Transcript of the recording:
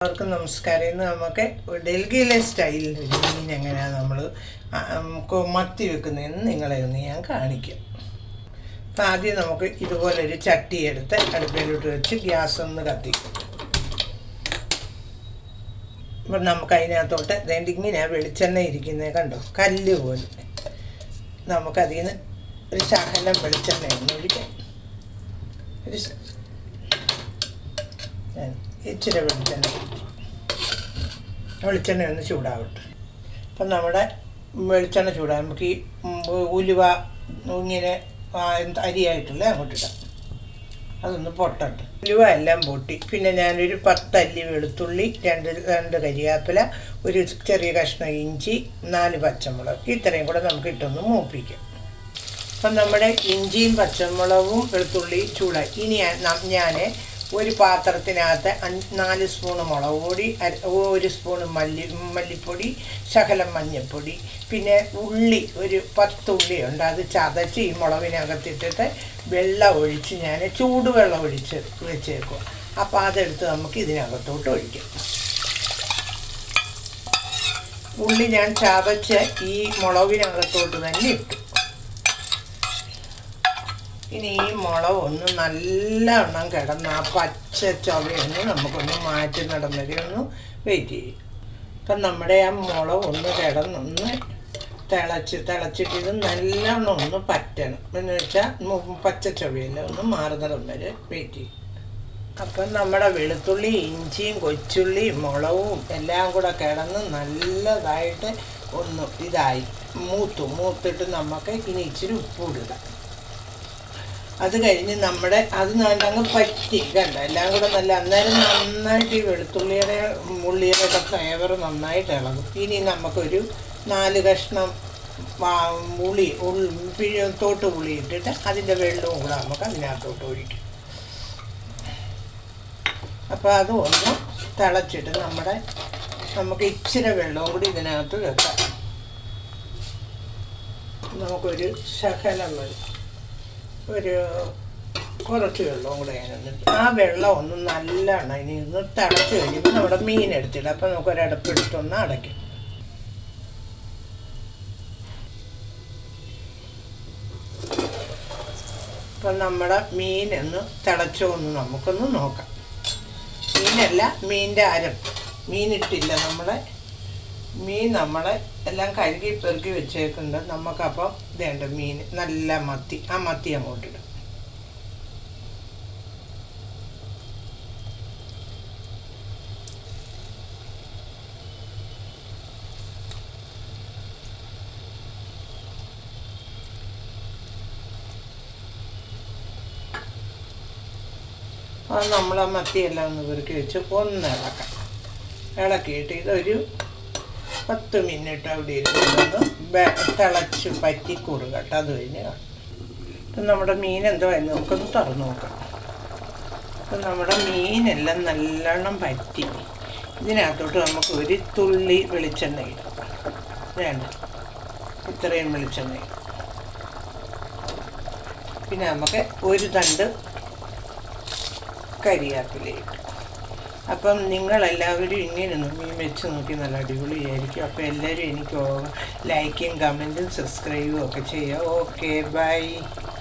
എല്ലാവർക്കും നമസ്കാരം. ഇന്ന് നമുക്ക് ഡൽഹിയിലെ സ്റ്റൈലിൽ ഒരു മീൻ എങ്ങനെയാണ് നമ്മൾ മത്തി വെക്കുന്നതെന്ന് നിങ്ങളെ ഒന്ന് ഞാൻ കാണിക്കാം. അപ്പം ആദ്യം നമുക്ക് ഇതുപോലൊരു ചട്ടി എടുത്ത് അടുപ്പിലോട്ട് വെച്ച് ഗ്യാസ് ഒന്ന് കത്തിക്കും. അപ്പം നമുക്ക് അതിനകത്തോട്ട് ഇങ്ങനെ വെളിച്ചെണ്ണ ഇരിക്കുന്നത് കണ്ടോ, കല്ല് പോലെ. നമുക്കതിൽ നിന്ന് ഒരു ശകലം വെളിച്ചെണ്ണ ഒന്ന് ഒഴിക്കാം. ഇച്ചിരി വെളിച്ചെണ്ണ ഒന്ന് ചൂടാവട്ടെ. അപ്പം നമ്മുടെ വെളിച്ചെണ്ണ ചൂടാകും. നമുക്ക് ഈ ഉലുവ ഇങ്ങനെ അരിയായിട്ടില്ല അങ്ങോട്ടിടാം. അതൊന്ന് പൊട്ടട്ടെ. ഉലുവ എല്ലാം പൊട്ടി. പിന്നെ ഞാനൊരു 10 അല്ലി വെളുത്തുള്ളി, രണ്ട് കരിവേപ്പില, ഒരു ചെറിയ കഷ്ണം ഇഞ്ചി, 4 പച്ചമുളക്, ഇത്രയും കൂടെ നമുക്ക് ഇട്ടൊന്ന് മൂപ്പിക്കാം. അപ്പം നമ്മുടെ ഇഞ്ചിയും പച്ചമുളകും വെളുത്തുള്ളി ചൂടായി. ഇനി ഞാൻ ഒരു പാത്രത്തിനകത്ത് 4 സ്പൂണ് മുളക് പൊടി, 1 സ്പൂണ് മല്ലിപ്പൊടി, ശകലം മഞ്ഞൾപ്പൊടി, പിന്നെ ഉള്ളി ഒരു 10 ഉള്ളിയുണ്ട്, അത് ചതച്ച് ഈ മുളകിനകത്തിട്ടിട്ട് വെള്ളം ഒഴിച്ച് ഞാൻ ചൂടുവെള്ളം ഒഴിച്ച് വെച്ചേക്കും. അപ്പോൾ അതെടുത്ത് നമുക്ക് ഇതിനകത്തോട്ട് ഒഴിക്കാം. ഉള്ളി ഞാൻ ചതച്ച് ഈ മുളകിനകത്തോട്ട് തന്നെ ഇട്ടു. ഇനി ഈ മുളക് ഒന്ന് നല്ലവണ്ണം കിടന്ന് ആ പച്ച ചുവയൊന്ന് നമുക്കൊന്ന് മാറ്റി നടന്നവരെ ഒന്ന് വെയിറ്റ് ചെയ്യും. അപ്പം നമ്മുടെ ആ മുളക് ഒന്ന് കിടന്നൊന്ന് തിളച്ചിട്ട് ഇത് നല്ലവണ്ണം ഒന്ന് പറ്റണം. എന്ന് വെച്ചാൽ പച്ച ചുവയെല്ലാം ഒന്ന് മാറുന്നിടം വരെ വെയിറ്റ് ചെയ്യും. അപ്പം നമ്മുടെ വെളുത്തുള്ളി, ഇഞ്ചിയും, കൊച്ചുള്ളിയും, മുളകും എല്ലാം കൂടെ കിടന്ന് നല്ലതായിട്ട് ഒന്ന് ഇതായി മൂത്തിട്ട് നമുക്ക് ഇനി ഇച്ചിരി ഉപ്പിടുക. അത് കഴിഞ്ഞ് അത് അങ്ങ് പറ്റി കണ്ട എല്ലാം കൂടെ അന്നേരം നന്നായിട്ട് ഈ വെളുത്തുള്ളിയുടെ ഉള്ളിയുടെ ഫ്ലേവർ നന്നായിട്ട് ഇളകും. ഇനി നമുക്കൊരു 4 കഷ്ണം തോട്ട് പുളി ഇട്ടിട്ട് അതിൻ്റെ വെള്ളവും കൂടെ നമുക്ക് അതിനകത്തോട്ട് ഒഴിക്കും. അപ്പോൾ അത് ഒന്ന് തിളച്ചിട്ട് നമുക്ക് ഇച്ചിരി വെള്ളവും കൂടി ഇതിനകത്ത് വെക്കാം. നമുക്കൊരു ശകലം കുറച്ച് വെള്ളവും കൂടെ ഞാനൊന്നിട്ട് ആ വെള്ളം ഒന്ന് നല്ലവണ്ണം ഇനി ഒന്ന് തിളച്ച് കഴിയുമ്പോൾ നമ്മുടെ മീൻ എടുത്തിടും. അപ്പം നമുക്കൊരടുപ്പെടുത്തൊന്ന് അടയ്ക്കും. അപ്പം നമ്മുടെ മീനൊന്ന് തിളച്ചോന്ന് നമുക്കൊന്ന് നോക്കാം. മീനല്ല, മീനിൻ്റെ മീനിട്ടില്ല. മീൻ എല്ലാം കഴുകി പെറുക്കി വെച്ചേക്കുന്നുണ്ട്. നമുക്കപ്പം ഇതേണ്ട മീൻ നല്ല മത്തി, ആ മത്തി അങ്ങോട്ടിടും. അത് നമ്മൾ ആ മത്തിയെല്ലാം ഒന്ന് പെറുക്കി വെച്ച് ഒന്ന് ഇളക്കിയിട്ട് ഇതൊരു 10 മിനിറ്റ് അവിടെ ഇരുന്ന് തിളച്ച് പറ്റി കുറുകട്ടെ. അത് കഴിഞ്ഞ് കാണും. അപ്പം നമ്മുടെ മീൻ എന്തോ എന്ന് നമുക്കൊന്ന് തുറന്നു നോക്കാം. അപ്പം നമ്മുടെ മീനെല്ലാം നല്ലോണം പറ്റി. ഇതിനകത്തോട്ട് നമുക്ക് ഒരു തുള്ളി വെളിച്ചെണ്ണ ഇടും. വേണ്ട, ഇത്രയും വെളിച്ചെണ്ണ ഇടും. പിന്നെ നമുക്ക് ഒരു തണ്ട് കരിവേപ്പില ഇട്ടു. അപ്പം നിങ്ങളെല്ലാവരും ഇങ്ങനെയൊന്നും മീൻ വെച്ച് നോക്കി നല്ല അടിപൊളിയായിരിക്കും. അപ്പോൾ എല്ലാവരും എനിക്ക് ലൈക്കും കമൻറ്റും സബ്സ്ക്രൈബും ഒക്കെ ചെയ്യുക. Okay, by.